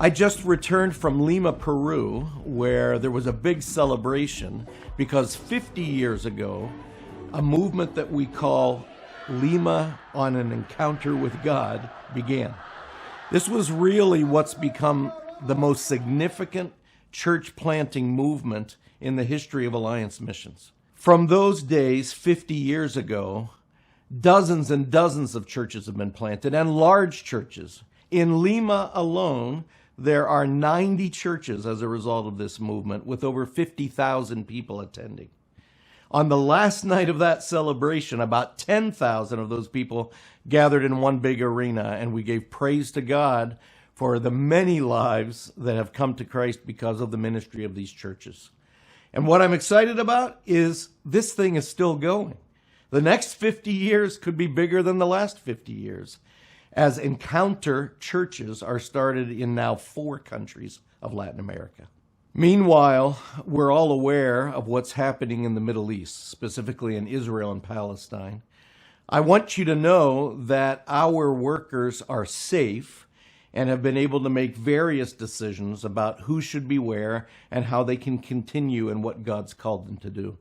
I just returned from Lima, Peru, where there was a big celebration because 50 years ago, a movement that we call Lima on an Encounter with God began. This was really what's become the most significant church planting movement in the history of Alliance Missions. From those days, 50 years ago, dozens and dozens of churches have been planted, and large churches. In Lima alone, there are 90 churches as a result of this movement, with over 50,000 people attending. On the last night of that celebration, about 10,000 of those people gathered in one big arena, and we gave praise to God for the many lives that have come to Christ because of the ministry of these churches. And what I'm excited about is this thing is still going. The next 50 years could be bigger than the last 50 years, as encounter churches are started in now 4 countries of Latin America. Meanwhile, we're all aware of what's happening in the Middle East, specifically in Israel and Palestine. I want you to know that our workers are safe and have been able to make various decisions about who should be where and how they can continue in what God's called them to do.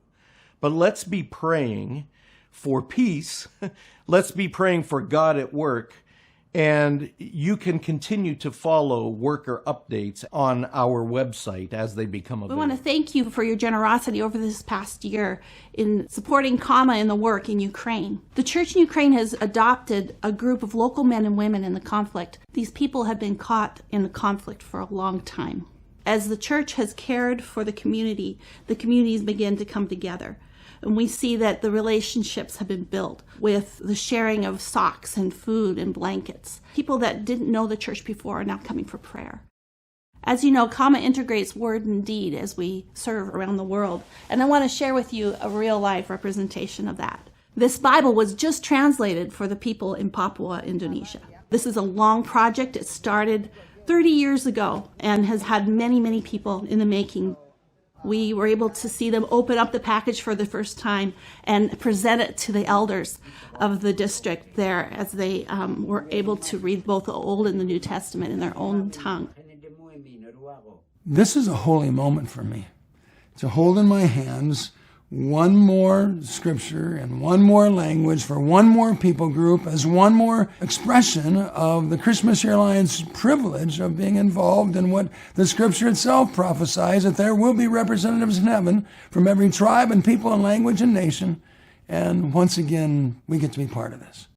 But let's be praying for peace. Let's be praying for God at work. And you can continue to follow worker updates on our website as they become available. We want to thank you for your generosity over this past year in supporting Kama in the work in Ukraine. The church in Ukraine has adopted a group of local men and women in the conflict. These people have been caught in the conflict for a long time. As the church has cared for the communities begin to come together. And we see that the relationships have been built with the sharing of socks and food and blankets. People that didn't know the church before are now coming for prayer. As you know, Kama integrates word and deed as we serve around the world. And I want to share with you a real-life representation of that. This Bible was just translated for the people in Papua, Indonesia. This is a long project. It started 30 years ago and has had many, many people in the making. We were able to see them open up the package for the first time and present it to the elders of the district there as they were able to read both the Old and the New Testament in their own tongue. This is a holy moment for me, to hold in my hands one more scripture and one more language for one more people group as one more expression of the Christian Missionary Alliance privilege of being involved in what the scripture itself prophesies, that there will be representatives in heaven from every tribe and people and language and nation. And once again, we get to be part of this.